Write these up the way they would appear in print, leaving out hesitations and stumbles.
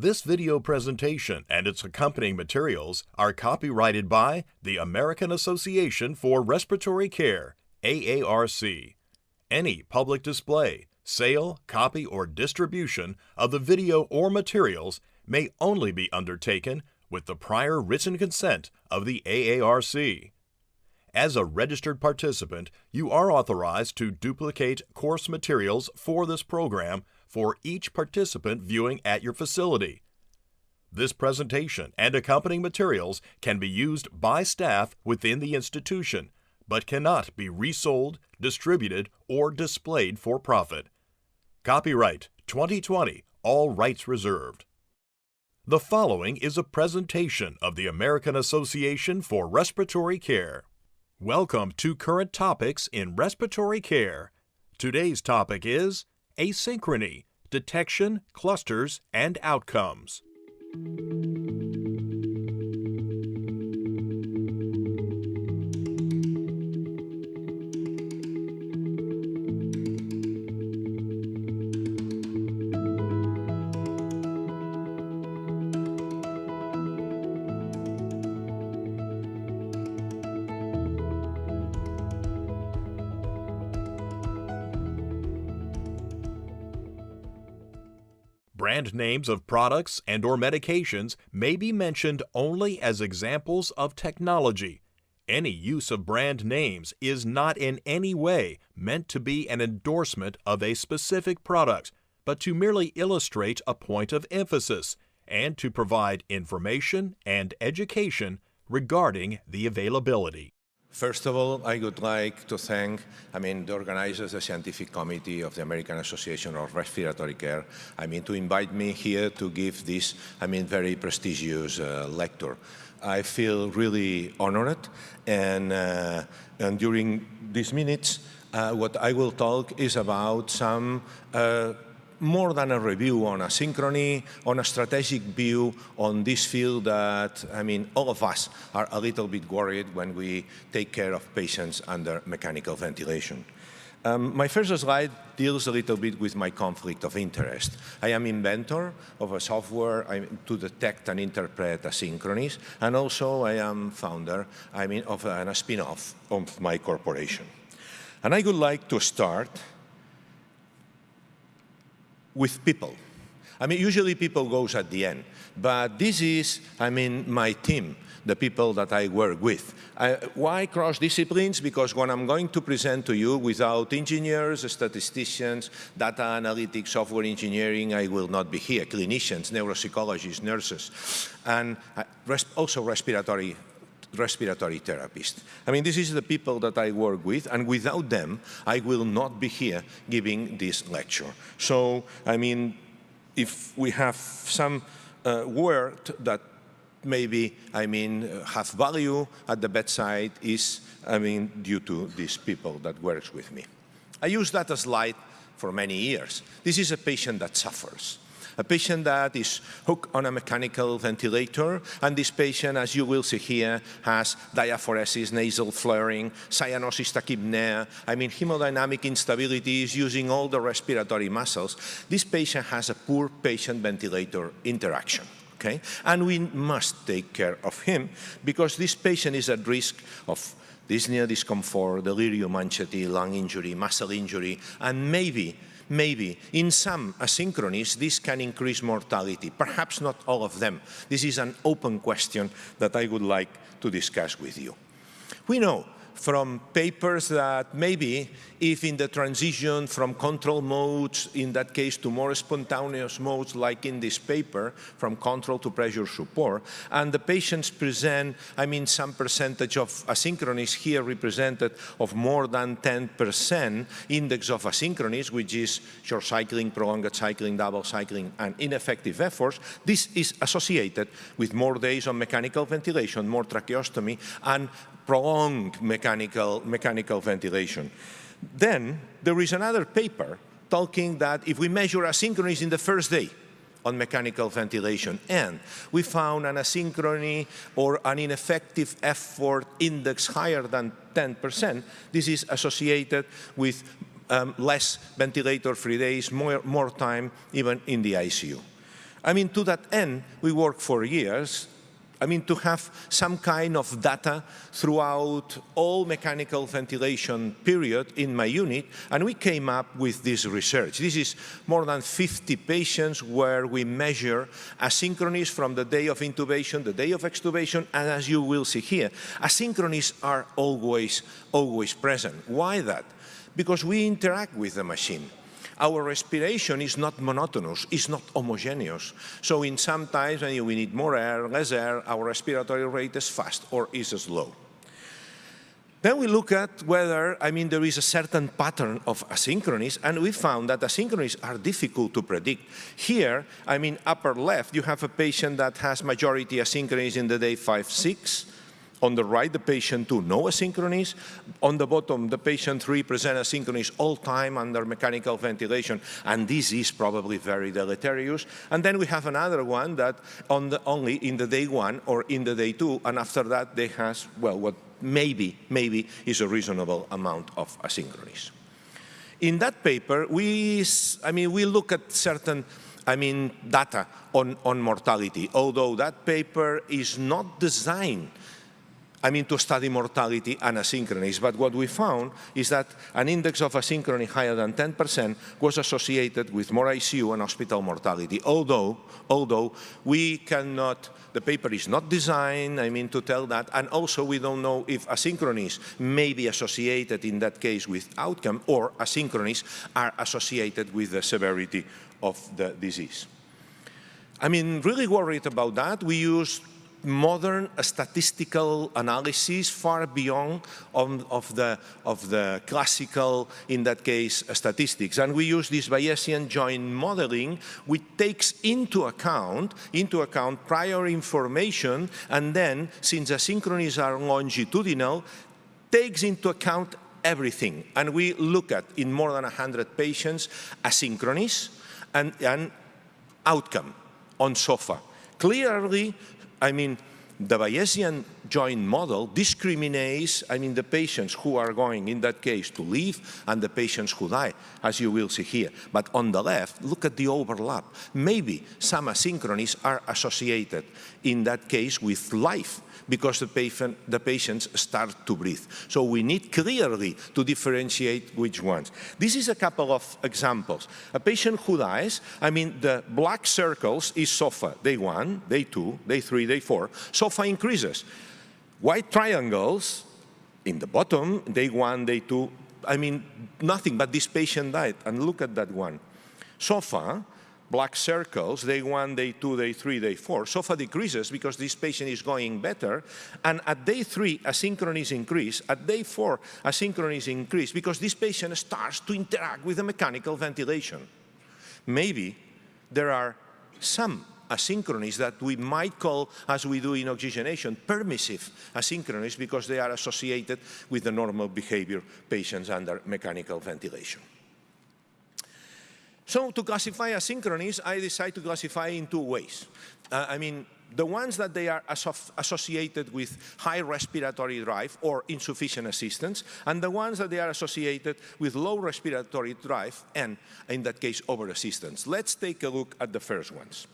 This video presentation and its accompanying materials are copyrighted by the American Association for Respiratory Care, AARC. Any public display, sale, copy, or distribution of the video or materials may only be undertaken with the prior written consent of the AARC. As a registered participant, you are authorized to duplicate course materials for this program for each participant viewing at your facility. This presentation and accompanying materials can be used by staff within the institution, but cannot be resold, distributed, or displayed for profit. Copyright 2020, all rights reserved. The following is a presentation of the American Association for Respiratory Care. Welcome to Current Topics in Respiratory Care. Today's topic is Asynchrony, Detection, Clusters, and Outcomes. Brand names of products and/or medications may be mentioned only as examples of technology. Any use of brand names is not in any way meant to be an endorsement of a specific product, but to merely illustrate a point of emphasis and to provide information and education regarding the availability. First of all, I would like to thank, the organizers, the scientific committee of the American Association of Respiratory Care, to invite me here to give this, very prestigious lecture. I feel really honored, and during these minutes, what I will talk is about some more than a review on Asynchrony, on a strategic view on this field that, all of us are a little bit worried when we take care of patients under mechanical ventilation. My first slide deals a little bit with my conflict of interest. I am inventor of a software to detect and interpret asynchronies, and also I am founder, of a spin-off of my corporation. And I would like to start with people. Usually people goes at the end, but this is, my team, the people that I work with. Why cross disciplines? Because when I'm going to present to you without engineers, statisticians, data analytics, software engineering, I will not be here. Clinicians, neuropsychologists, nurses, and also respiratory therapists. This is the people that I work with, and without them, I will not be here giving this lecture. So, if we have some word that maybe, have value at the bedside is, due to these people that works with me. I use that slide for many years. This is a patient that suffers. A patient that is hooked on a mechanical ventilator, and this patient, as you will see here, has diaphoresis, nasal flaring, cyanosis tachypnea, hemodynamic instabilities using all the respiratory muscles. This patient has a poor patient-ventilator interaction. Okay? And we must take care of him because this patient is at risk of dyspnea, discomfort, delirium anxiety, lung injury, muscle injury, and maybe in some asynchronies, this can increase mortality. Perhaps not all of them. This is an open question that I would like to discuss with you. We know from papers that maybe if in the transition from control modes, in that case to more spontaneous modes like in this paper, from control to pressure support, and the patients present, some percentage of asynchronies here represented of more than 10% index of asynchronies, which is short cycling, prolonged cycling, double cycling, and ineffective efforts. This is associated with more days on mechanical ventilation, more tracheostomy, and prolonged mechanical ventilation. Then there is another paper talking that if we measure asynchronies in the first day on mechanical ventilation and we found an asynchrony or an ineffective effort index higher than 10%, this is associated with less ventilator-free days, more time even in the ICU. I mean, to that end, we worked for years, I mean, to have some kind of data throughout all mechanical ventilation period in my unit, and we came up with this research. This is more than 50 patients where we measure asynchronies from the day of intubation, the day of extubation, and as you will see here, asynchronies are always present. Why that? Because we interact with the machine. Our respiration is not monotonous, it's not homogeneous. So in some times when we need more air, less air, our respiratory rate is fast or is slow. Then we look at whether, I mean, there is a certain pattern of asynchronies, and we found that asynchronies are difficult to predict. Here, I mean, upper left, you have a patient that has majority asynchronies in the day 5, 6. On the right, the patient 2, no asynchronies. On the bottom, the patient 3 present asynchronies all time under mechanical ventilation, and this is probably very deleterious. And then we have another one that only in the day 1 or in the day 2, and after that they has, well, what maybe is a reasonable amount of asynchronies. In that paper, we look at certain data on mortality, although that paper is not designed to study mortality and asynchronies. But what we found is that an index of asynchrony higher than 10% was associated with more ICU and hospital mortality, although we cannot, the paper is not designed, to tell that, and also we don't know if asynchronies may be associated in that case with outcome, or asynchronies are associated with the severity of the disease. Really worried about that. We use modern statistical analysis far beyond of the classical, in that case, statistics. And we use this Bayesian joint modeling, which takes into account prior information, and then, since asynchronies are longitudinal, takes into account everything. And we look at, in more than 100 patients, asynchronies and outcome on SOFA. Clearly, the Bayesian joint model discriminates, the patients who are going, in that case, to live and the patients who die, as you will see here. But on the left, look at the overlap. Maybe some asynchronies are associated, in that case, with life, because the patients start to breathe. So we need clearly to differentiate which ones. This is a couple of examples. A patient who dies, the black circles is SOFA, day 1, day 2, day 3, day 4. SOFA increases. White triangles in the bottom, day 1, day 2, nothing, but this patient died. And look at that one. SOFA, black circles, day 1, day 2, day 3, day 4. SOFA decreases because this patient is going better. And at day 3, asynchronies increase. At day 4, asynchronies increase because this patient starts to interact with the mechanical ventilation. Maybe there are some asynchronies that we might call, as we do in oxygenation, permissive asynchronies, because they are associated with the normal behavior patients under mechanical ventilation. So to classify asynchronies, I decide to classify in 2 ways. The ones that they are associated with high respiratory drive or insufficient assistance, and the ones that they are associated with low respiratory drive and, in that case, over-assistance. Let's take a look at the first ones.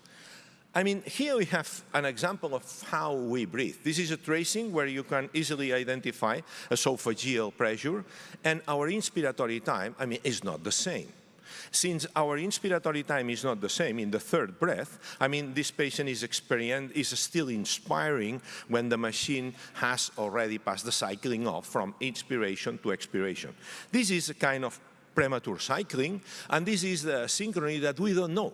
Here we have an example of how we breathe. This is a tracing where you can easily identify esophageal pressure, and our inspiratory time, is not the same. Since our inspiratory time is not the same in the third breath, this patient is still inspiring when the machine has already passed the cycling off from inspiration to expiration. This is a kind of premature cycling, and this is the synchrony that we don't know.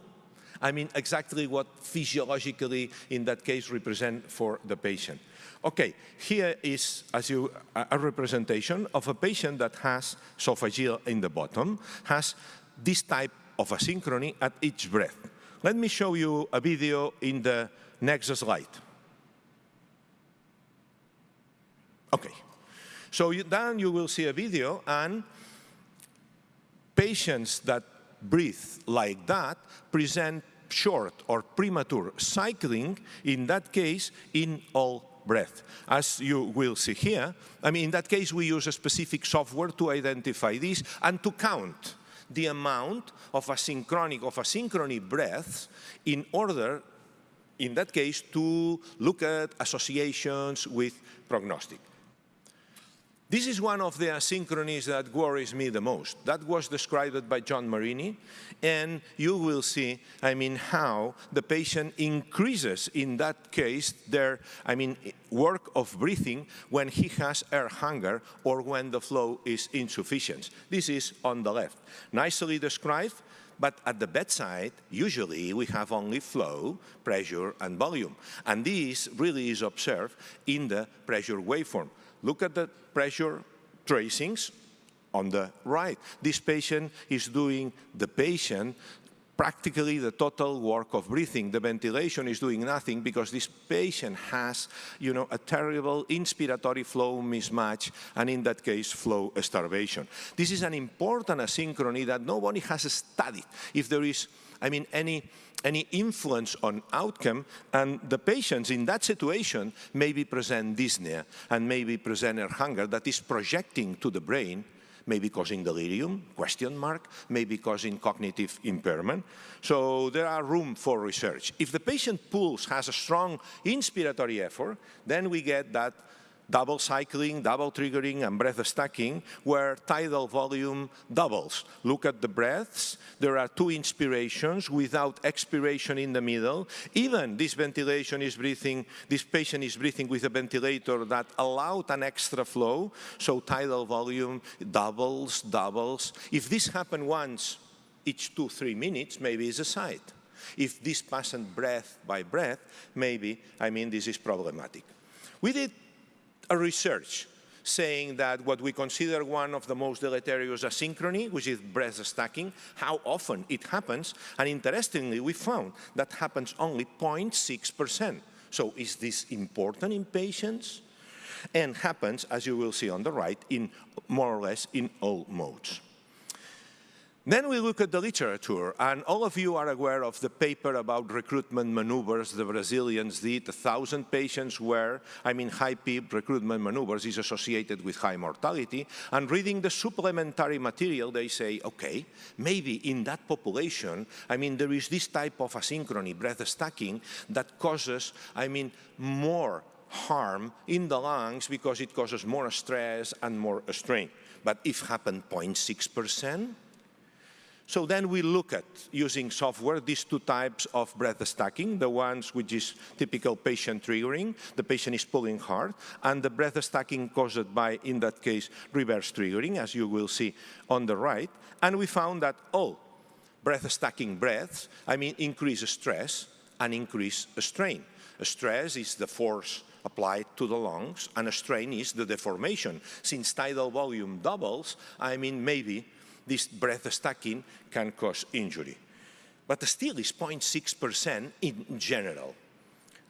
Exactly what physiologically, in that case, represent for the patient. Okay, here is a representation of a patient that has esophageal in the bottom, has this type of asynchrony at each breath. Let me show you a video in the next slide. Okay, so then you will see a video, and patients that breathe like that present short or premature cycling, in that case, in all breath. As you will see here, in that case, we use a specific software to identify this and to count the amount of asynchrony breaths in order, in that case, to look at associations with prognostic. This is one of the asynchronies that worries me the most. That was described by John Marini, and you will see, how the patient increases, in that case, their, work of breathing when he has air hunger or when the flow is insufficient. This is on the left. Nicely described, but at the bedside, usually we have only flow, pressure, and volume. And this really is observed in the pressure waveform. Look at the pressure tracings on the right. This patient is doing practically the total work of breathing. The ventilation is doing nothing because this patient has, a terrible inspiratory flow mismatch, and in that case, flow starvation. This is an important asynchrony that nobody has studied. If there is, any influence on outcome, and the patients in that situation maybe present dyspnea and maybe present air hunger that is projecting to the brain, maybe causing delirium, maybe causing cognitive impairment. So there are room for research. If the patient pulse has a strong inspiratory effort, then we get that double cycling, double triggering, and breath stacking, where tidal volume doubles. Look at the breaths. There are 2 inspirations without expiration in the middle. Even this patient is breathing with a ventilator that allowed an extra flow, so tidal volume doubles. If this happens once each 2-3 minutes, maybe it's a site. If this passes breath by breath, maybe, this is problematic. We did a research saying that what we consider one of the most deleterious asynchrony, which is breath stacking, how often it happens, and interestingly, we found that happens only 0.6%. So is this important in patients? And happens, as you will see on the right, in more or less in all modes. Then we look at the literature, and all of you are aware of the paper about recruitment maneuvers the Brazilians did. 1,000 patients where, high PEEP recruitment maneuvers is associated with high mortality. And reading the supplementary material, they say, okay, maybe in that population, there is this type of asynchrony, breath stacking, that causes, more harm in the lungs because it causes more stress and more strain. But if happened 0.6%, so then we look at, using software, these 2 types of breath stacking, the ones which is typical patient triggering, the patient is pulling hard, and the breath stacking caused by, in that case, reverse triggering, as you will see on the right. And we found that all breath stacking breaths, increase stress and increase strain. Stress is the force applied to the lungs, and a strain is the deformation. Since tidal volume doubles, maybe this breath stacking can cause injury. But still it's 0.6% in general.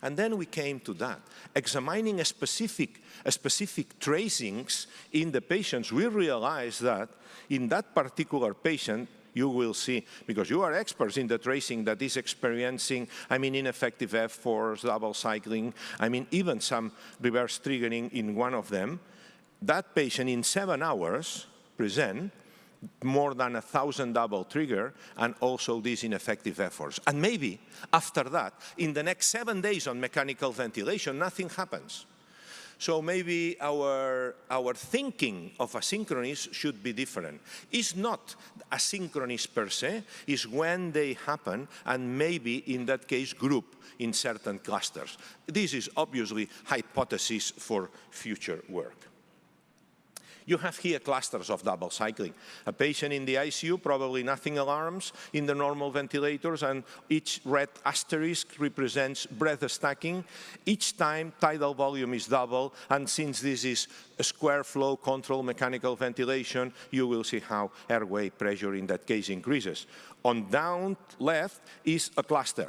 And then we came to that. Examining a specific tracings in the patients, we realized that in that particular patient, you will see, because you are experts in the tracing that is experiencing, ineffective efforts, double cycling, even some reverse triggering in one of them, that patient in 7 hours present more than 1,000 double trigger, and also these ineffective efforts. And maybe after that, in the next 7 days on mechanical ventilation, nothing happens. So maybe our thinking of asynchronies should be different. It's not asynchronies per se, it's when they happen, and maybe in that case group in certain clusters. This is obviously hypothesis for future work. You have here clusters of double cycling. A patient in the ICU, probably nothing alarms in the normal ventilators, and each red asterisk represents breath stacking. Each time tidal volume is double, and since this is a square flow control mechanical ventilation, you will see how airway pressure in that case increases. On down left is a cluster.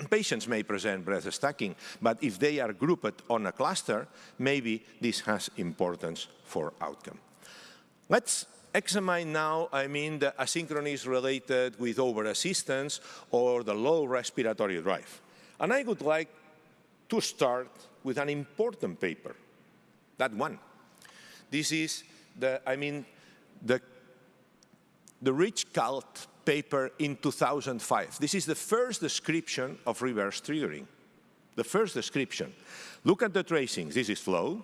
Patients may present breath stacking, but if they are grouped on a cluster, maybe this has importance for outcome. Let's examine now, the asynchronies related with over-assistance or the low respiratory drive. And I would like to start with an important paper, that one. This is the the Rich Cult paper in 2005. This is the first description of reverse triggering. The first description. Look at the tracings. This is flow.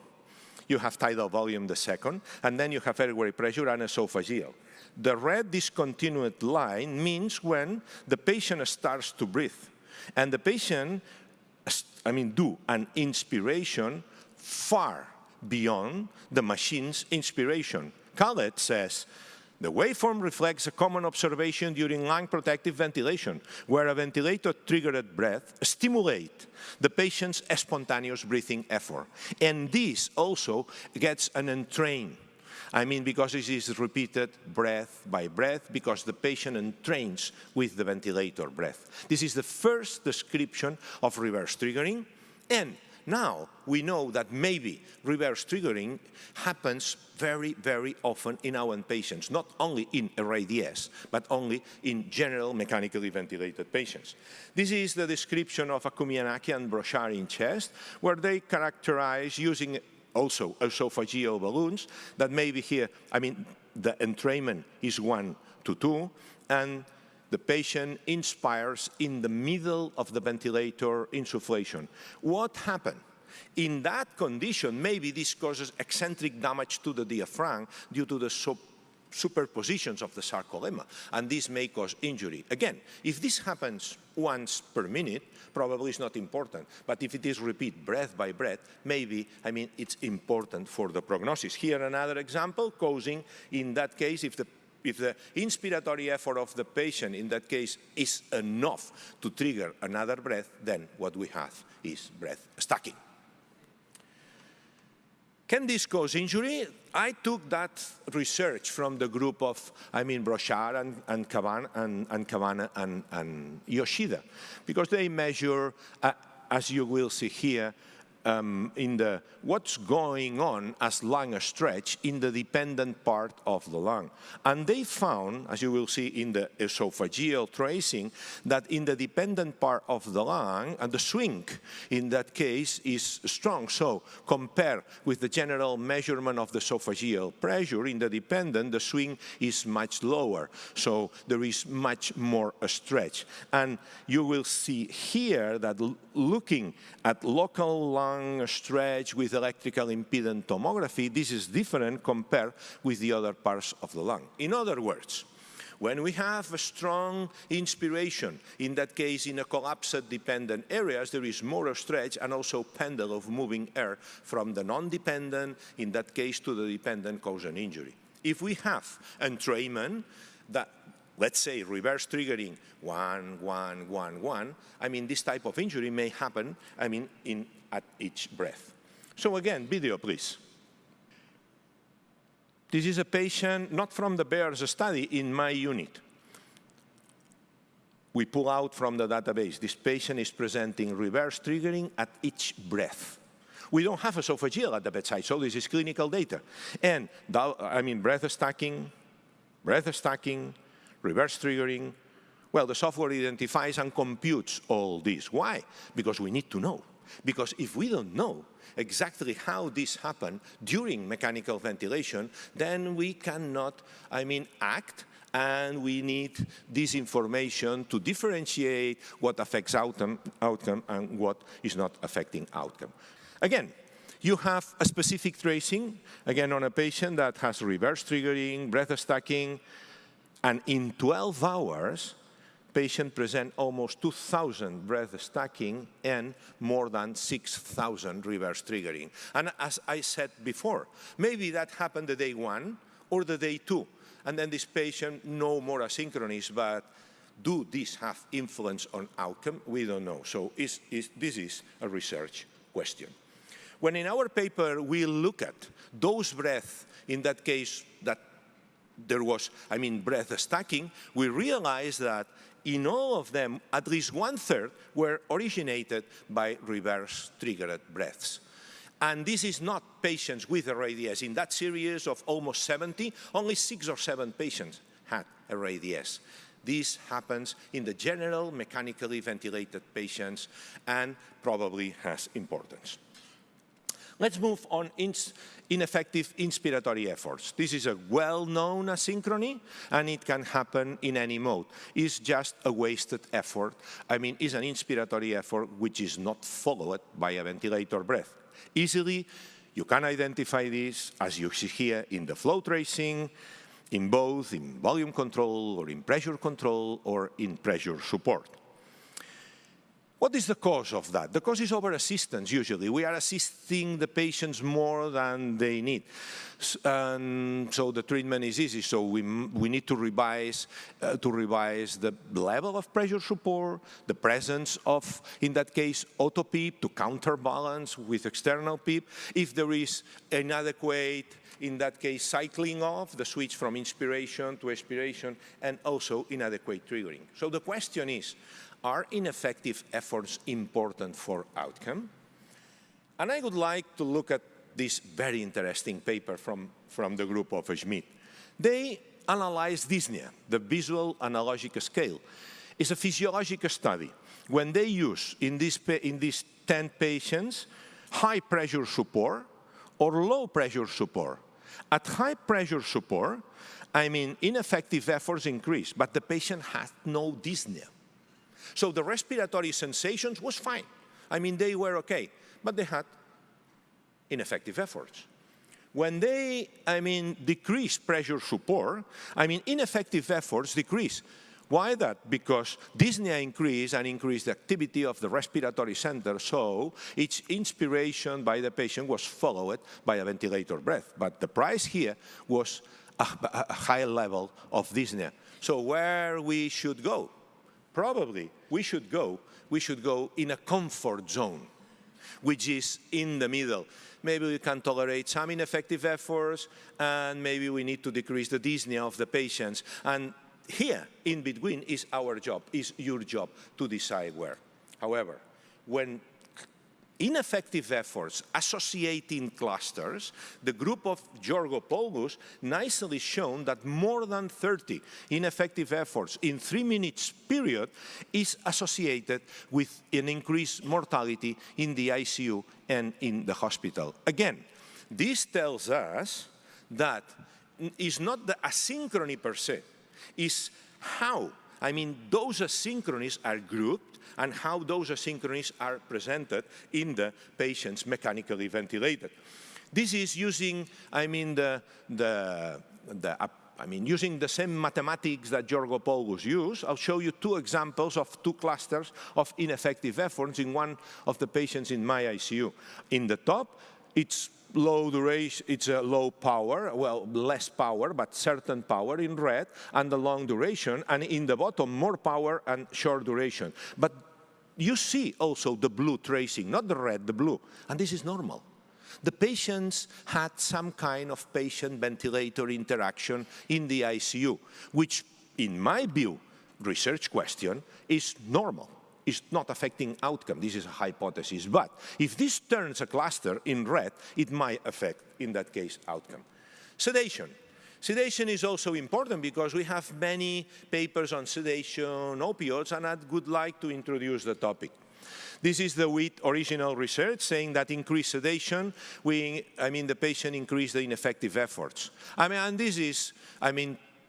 You have tidal volume the second, and then you have airway pressure and esophageal. The red discontinued line means when the patient starts to breathe. And the patient, do an inspiration far beyond the machine's inspiration. Khaled says, the waveform reflects a common observation during lung protective ventilation, where a ventilator-triggered breath stimulates the patient's spontaneous breathing effort. And this also gets an entrain. Because it is repeated breath by breath, because the patient entrains with the ventilator breath. This is the first description of reverse triggering. And now we know that maybe reverse triggering happens very, very often in our patients, not only in RADS, but only in general mechanically ventilated patients. This is the description of Akumianaki and Brochard in chest, where they characterize using also esophageal balloons that maybe here, the entrainment is 1 to 2, and the patient inspires in the middle of the ventilator insufflation. What happened? In that condition, maybe this causes eccentric damage to the diaphragm due to the superpositions of the sarcolemma, and this may cause injury. Again, if this happens once per minute, probably it's not important, but if it is repeat breath by breath, maybe, it's important for the prognosis. Here another example, causing, in that case, if the inspiratory effort of the patient, in that case, is enough to trigger another breath, then what we have is breath stacking. Can this cause injury? I took that research from the group of, Brochard and Kavana and Yoshida, because they measure, as you will see here, what's going on as lung stretch in the dependent part of the lung. And they found, as you will see in the esophageal tracing, that in the dependent part of the lung, and the swing in that case is strong. So compare with the general measurement of the esophageal pressure, in the dependent, the swing is much lower. So there is much more stretch. And you will see here that looking at local lung stretch with electrical impedance tomography, this is different compared with the other parts of the lung. In other words, when we have a strong inspiration, in that case in a collapsed dependent areas, there is more stretch and also pendle of moving air from the non-dependent, in that case, to the dependent, cause an injury. If we have entrainment, that let's say reverse triggering 1, 1, 1, 1, this type of injury may happen, at each breath. So again, video, please. This is a patient, not from the BEARS study, in my unit. We pull out from the database. This patient is presenting reverse triggering at each breath. We don't have esophageal at the bedside, so this is clinical data. And, breath stacking, reverse triggering. Well, the software identifies and computes all this. Why? Because we need to know. Because if we don't know exactly how this happened during mechanical ventilation, then we cannot, act, and we need this information to differentiate what affects outcome and what is not affecting outcome. Again, you have a specific tracing, again, on a patient that has reverse triggering, breath stacking, and in 12 hours, patient present almost 2,000 breath stacking and more than 6,000 reverse triggering. And as I said before, maybe that happened the day 1 or the day 2, and then this patient no more asynchronies, but do these have influence on outcome? We don't know. So this is a research question. When in our paper we look at those breaths, in that case that there was, breath stacking, we realized that in all of them, at least 1/3 were originated by reverse triggered breaths. And this is not patients with RADS. In that series of almost 70, only 6 or 7 patients had RADS. This happens in the general mechanically ventilated patients and probably has importance. Let's move on ineffective inspiratory efforts. This is a well-known asynchrony, and it can happen in any mode. It's just a wasted effort. I mean, it's an inspiratory effort which is not followed by a ventilator breath. Easily, you can identify this, as you see here, in the flow tracing, in both in volume control or in pressure control or in pressure support. What is the cause of that? The cause is over-assistance, usually. We are assisting the patients more than they need. So the treatment is easy. So we need to revise the level of pressure support, the presence of, in that case, auto PEEP to counterbalance with external PEEP. If there is inadequate, in that case, cycling off, the switch from inspiration to expiration, and also inadequate triggering. So the question is, are ineffective efforts important for outcome? And I would like to look at this very interesting paper from the group of Schmidt. They analyzed dyspnea, the visual analogic scale. It's a physiologic study. When they use, in these 10 patients, high pressure support or low pressure support. At high pressure support, I mean, ineffective efforts increase, but the patient had no dyspnea. So the respiratory sensations was fine. I mean, they were okay, but they had ineffective efforts. When they, decrease pressure support, ineffective efforts decrease. Why that? Because dyspnea increased and increased the activity of the respiratory center, so each inspiration by the patient was followed by a ventilator breath. But the price here was a high level of dyspnea. So where we should go? Probably we should go in a comfort zone, which is in the middle. Maybe we can tolerate some ineffective efforts, and maybe we need to decrease the dyspnea of the patients. And here, in between, is our job, is your job to decide where. However, when ineffective efforts associate in clusters, the group of Georgopoulos nicely shown that more than 30 ineffective efforts in 3 minutes period is associated with an increased mortality in the ICU and in the hospital. Again, this tells us that it's not the asynchrony per se, it's how, those asynchronies are grouped and how those asynchronies are presented in the patients mechanically ventilated. This is using, using the same mathematics that Georgopoulos used. I'll show you 2 examples of 2 clusters of ineffective efforts in one of the patients in my ICU. In the top, it's low duration, it's a low power, well, less power, but certain power in red, and the long duration, and in the bottom, more power and short duration. But you see also the blue tracing, not the red, the blue, and this is normal. The patients had some kind of patient-ventilator interaction in the ICU, which, in my view, research question, is normal. It's not affecting outcome. This is a hypothesis. But if this turns a cluster in red, it might affect, in that case, outcome. Sedation. Sedation is also important because we have many papers on sedation, opioids, and I would like to introduce the topic. This is the WIT original research saying that increased sedation, the patient increased the ineffective efforts. And this is,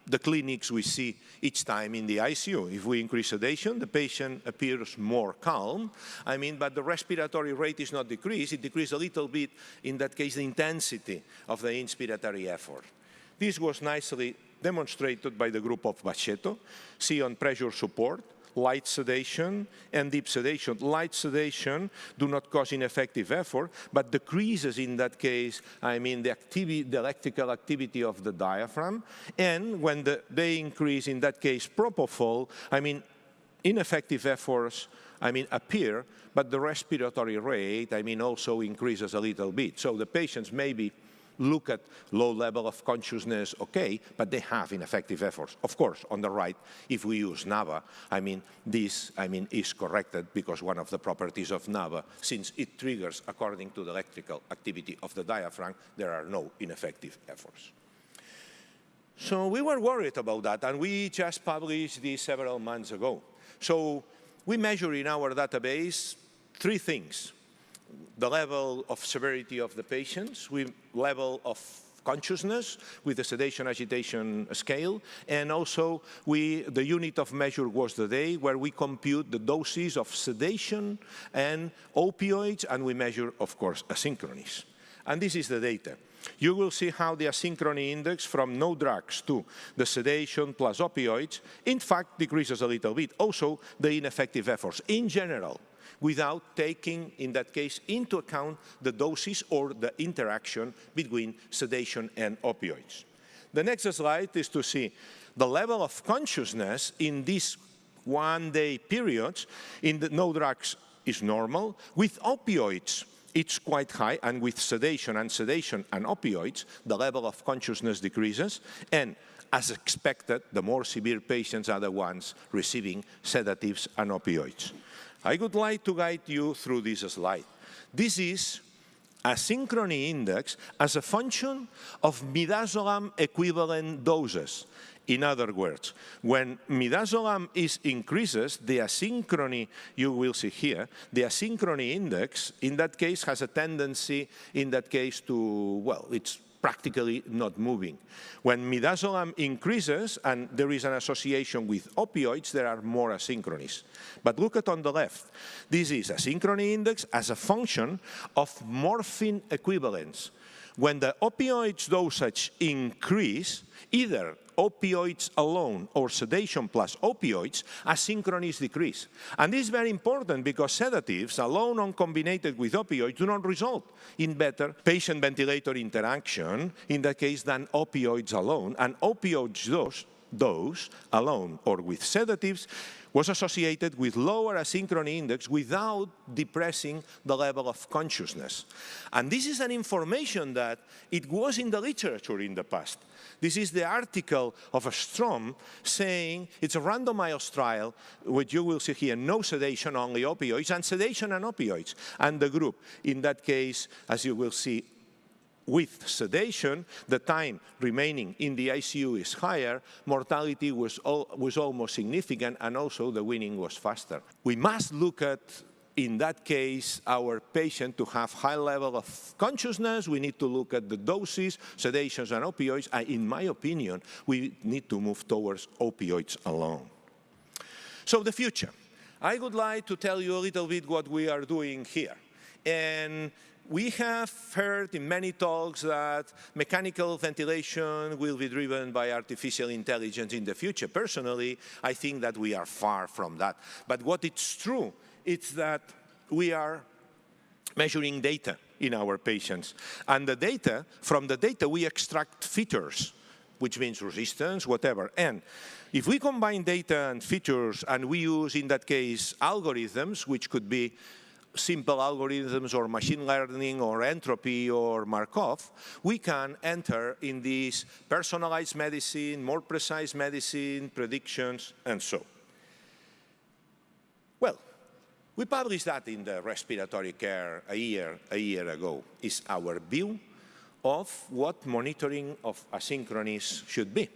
the clinics we see each time in the ICU. If we increase sedation, the patient appears more calm. But the respiratory rate is not decreased. It decreased a little bit, in that case, the intensity of the inspiratory effort. This was nicely demonstrated by the group of Bacchetto. See on pressure support, light sedation and deep sedation. Light sedation do not cause ineffective effort, but decreases in that case, the electrical activity of the diaphragm. And when they increase, in that case, propofol, ineffective efforts, appear, but the respiratory rate, also increases a little bit. So the patients maybe look at low level of consciousness, okay, but they have ineffective efforts. Of course, on the right, if we use NAVA, this is corrected because one of the properties of NAVA, since it triggers according to the electrical activity of the diaphragm, there are no ineffective efforts. So we were worried about that, and we just published this several months ago. So we measure in our database 3 things. the level of severity of the patients, level of consciousness with the sedation agitation scale, and also the unit of measure was the day where we compute the doses of sedation and opioids, and we measure, of course, asynchronies. And this is the data. You will see how the asynchrony index from no drugs to the sedation plus opioids, in fact, decreases a little bit. Also, the ineffective efforts in general, without taking, in that case, into account the doses or the interaction between sedation and opioids. The next slide is to see the level of consciousness in these one-day periods. In the no drugs is normal. With opioids, it's quite high, and with sedation and opioids, the level of consciousness decreases, and as expected, the more severe patients are the ones receiving sedatives and opioids. I would like to guide you through this slide. This is asynchrony index as a function of midazolam equivalent doses. In other words, when midazolam increases, the asynchrony, you will see here, the asynchrony index, in that case, has a tendency, in that case, to, well, it's practically not moving. When midazolam increases, and there is an association with opioids, there are more asynchronies. But look at on the left. This is asynchrony index as a function of morphine equivalence. When the opioids dosage increase, either opioids alone or sedation plus opioids, asynchronies decrease. And this is very important because sedatives alone or combined with opioids do not result in better patient-ventilator interaction, in that case, than opioids alone. And opioids dose alone or with sedatives was associated with lower asynchrony index without depressing the level of consciousness. And this is an information that it was in the literature in the past. This is the article of Strom saying it's a randomized trial, which you will see here, no sedation, only opioids, and sedation and opioids. And the group, in that case, as you will see, with sedation, the time remaining in the ICU is higher, mortality was almost significant, and also the weaning was faster. We must look at, in that case, our patient to have high level of consciousness. We need to look at the doses, sedations, and opioids. And in my opinion, we need to move towards opioids alone. So the future. I would like to tell you a little bit what we are doing here. And we have heard in many talks that mechanical ventilation will be driven by artificial intelligence in the future. Personally, I think that we are far from that. But what is true is that we are measuring data in our patients. And the data, from the data, we extract features, which means resistance, whatever. And if we combine data and features, and we use, in that case, algorithms, which could be simple algorithms or machine learning or entropy or Markov, we can enter in this personalized medicine, more precise medicine, predictions, and so. Well, we published that in the Respiratory Care a year ago. Is our view of what monitoring of asynchronies should be.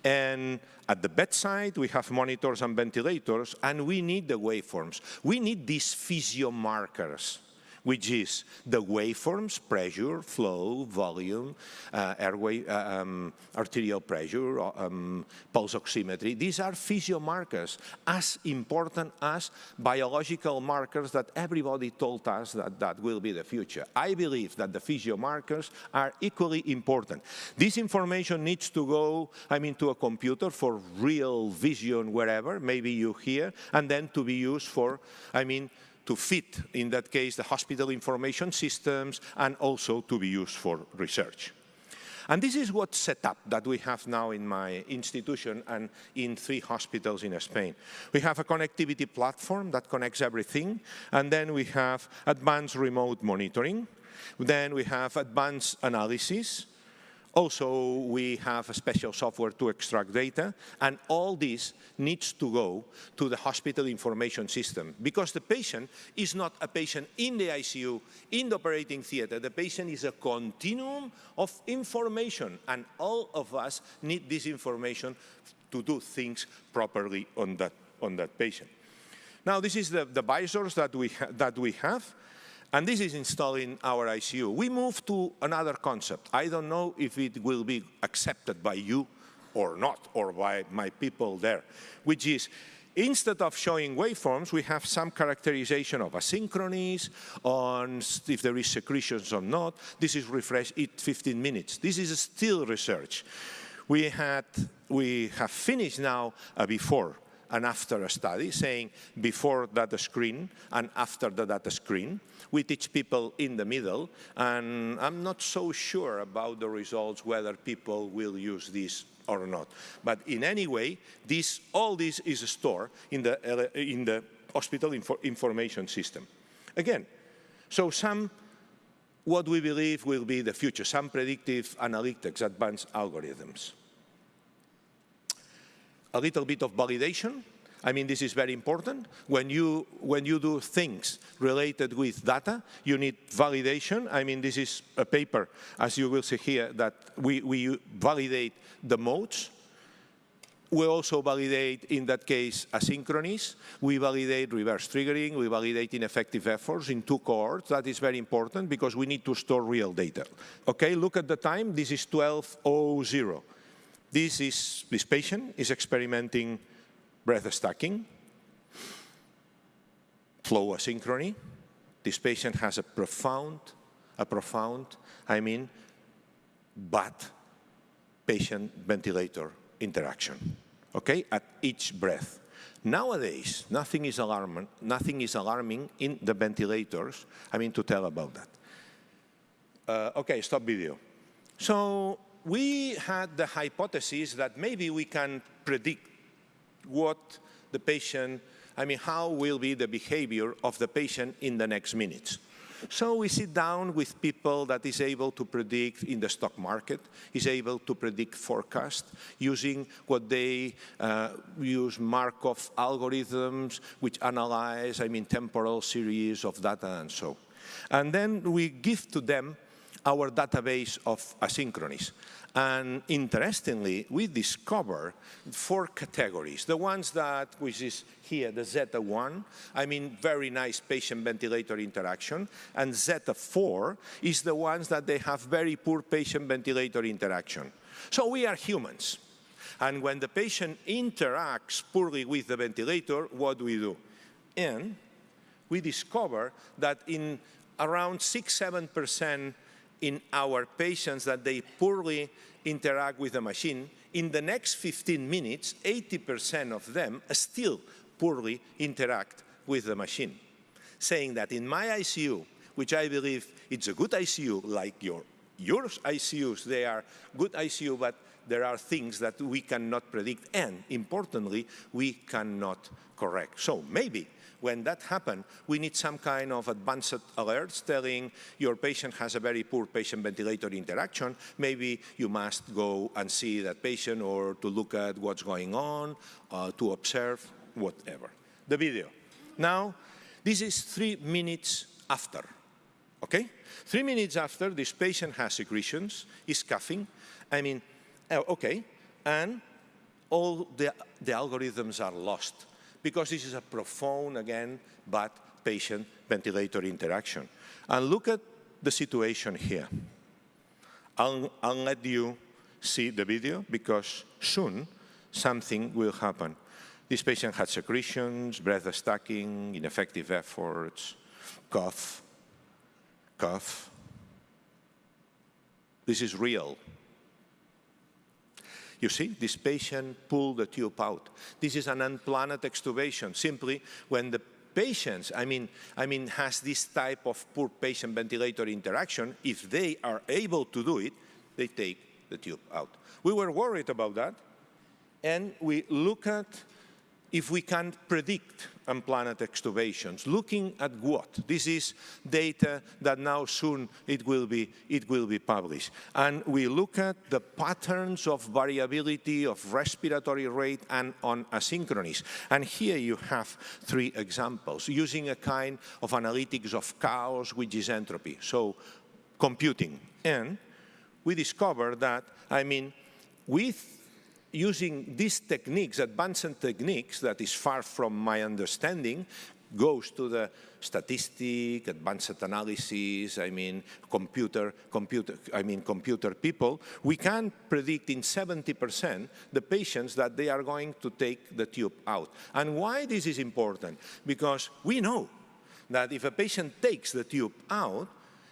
And at the bedside, we have monitors and ventilators, and we need the waveforms. We need these physiomarkers, which is the waveforms, pressure, flow, volume, airway, arterial pressure, pulse oximetry. These are physiomarkers as important as biological markers that everybody told us that will be the future. I believe that the physiomarkers are equally important. This information needs to go, to a computer for real vision wherever, maybe you hear, and then to be used for, to fit, in that case, the hospital information systems, and also to be used for research. And this is what's set up that we have now in my institution and in 3 hospitals in Spain. We have a connectivity platform that connects everything, and then we have advanced remote monitoring. Then we have advanced analysis. Also, we have a special software to extract data, and all this needs to go to the hospital information system, because the patient is not a patient in the ICU, in the operating theater. The patient is a continuum of information, and all of us need this information to do things properly on that patient. Now, this is the visors that we have. And this is installed in our ICU. We move to another concept. I don't know if it will be accepted by you or not, or by my people there, which is, instead of showing waveforms, we have some characterization of asynchronies, on if there is secretions or not. This is refreshed at 15 minutes. This is still research. We have finished now a before and after a study, saying before data screen and after the data screen. We teach people in the middle, and I'm not so sure about the results, whether people will use this or not. But in any way, all this is stored in the hospital information system. Again, so what we believe will be the future, some predictive analytics, advanced algorithms. A little bit of validation. I mean, this is very important. When you do things related with data, you need validation. I mean, this is a paper, as you will see here, that we validate the modes. We also validate, in that case, asynchronies. We validate reverse triggering. We validate ineffective efforts in 2 cohorts. That is very important because we need to store real data. Okay, look at the time. This is 12:00. This patient is experimenting breath stacking, flow asynchrony. This patient has a profound, I mean, bad patient-ventilator interaction, okay, at each breath. Nowadays, nothing is alarming in the ventilators, I mean, to tell about that. Okay, stop video. So we had the hypothesis that maybe we can predict what the patient, I mean, how will be the behavior of the patient in the next minutes. So we sit down with people that is able to predict in the stock market, is able to predict forecast using what they use Markov algorithms, which analyze, I mean, temporal series of data and so. And then we give to them our database of asynchronies. And interestingly, we discover 4 categories. The ones that, which is here, the Zeta 1, I mean, very nice patient-ventilator interaction. And Zeta 4 is the ones that they have very poor patient-ventilator interaction. So we are humans. And when the patient interacts poorly with the ventilator, what do we do? And we discover that in around 6–7% in our patients that they poorly interact with the machine, in the next 15 minutes, 80% of them still poorly interact with the machine. Saying that in my ICU, which I believe it's a good ICU, like your ICUs, they are good ICU, but there are things that we cannot predict, and importantly, we cannot correct. So maybe when that happens, we need some kind of advanced alerts telling your patient has a very poor patient-ventilator interaction. Maybe you must go and see that patient or to look at what's going on, to observe, whatever. The video. Now, this is 3 minutes after, okay? 3 minutes after, this patient has secretions, is coughing. I mean, okay, and all the algorithms are lost, because this is a profound, again, bad patient-ventilator interaction. And look at the situation here. I'll let you see the video, because soon something will happen. This patient had secretions, breath stacking, ineffective efforts, cough, cough. This is real. You see, this patient pulled the tube out. This is an unplanned extubation. Simply, when the patient, has this type of poor patient-ventilator interaction, if they are able to do it, they take the tube out. We were worried about that, and we look at if we can predict unplanned extubations. Looking at what? This is data that now soon it will be published. And we look at the patterns of variability of respiratory rate and on asynchronies. And here you have 3 examples using a kind of analytics of chaos, which is entropy. So computing. And we discovered that, with using these techniques, advanced techniques, that is far from my understanding, goes to the statistic, advanced analysis, computer people, we can predict in 70% the patients that they are going to take the tube out. And why this is important? Because we know that if a patient takes the tube out,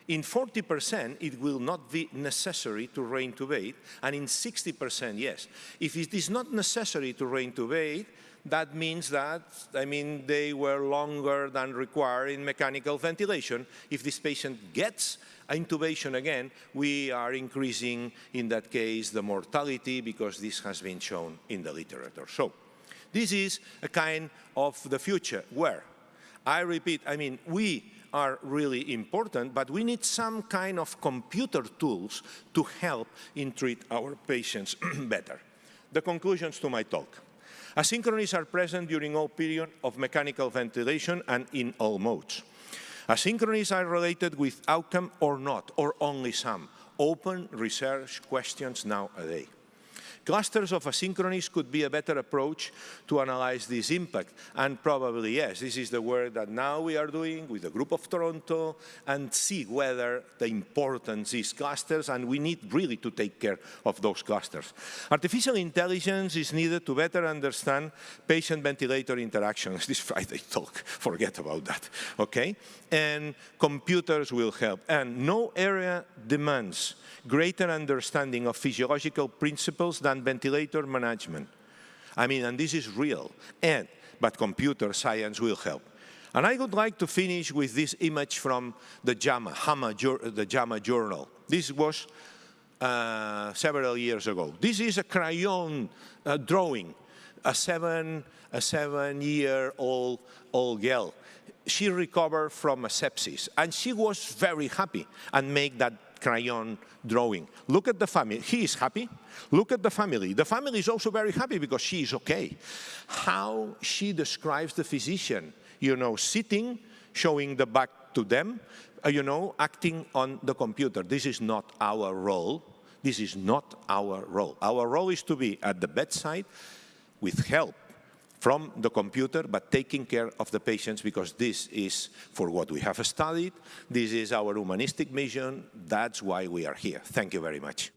in 40%, it will not be necessary to reintubate, and in 60%, yes. If it is not necessary to reintubate, that means that, they were longer than required in mechanical ventilation. If this patient gets intubation again, we are increasing, in that case, the mortality, because this has been shown in the literature. So this is a kind of the future where, I repeat, we are really important, but we need some kind of computer tools to help in treat our patients better. The conclusions to my talk. Asynchronies are present during all period of mechanical ventilation and in all modes. Asynchronies are related with outcome or not, or only some. Open research questions nowadays. Clusters of asynchronies could be a better approach to analyze this impact. And probably, yes, this is the work that now we are doing with the group of Toronto and see whether the importance is clusters, and we need really to take care of those clusters. Artificial intelligence is needed to better understand patient-ventilator interactions. This Friday talk, forget about that, okay? And computers will help. And no area demands greater understanding of physiological principles than ventilator management. And this is real. But computer science will help. And I would like to finish with this image from the JAMA journal. This was several years ago. This is a crayon drawing, a seven-year-old girl. She recovered from a sepsis, and she was very happy and made that crayon drawing. Look at the family. He is happy. Look at the family. The family is also very happy because she is okay. How she describes the physician, sitting, showing the back to them, acting on the computer. This is not our role. This is not our role. Our role is to be at the bedside with help from the computer, but taking care of the patients, because this is for what we have studied. This is our humanistic mission. That's why we are here. Thank you very much.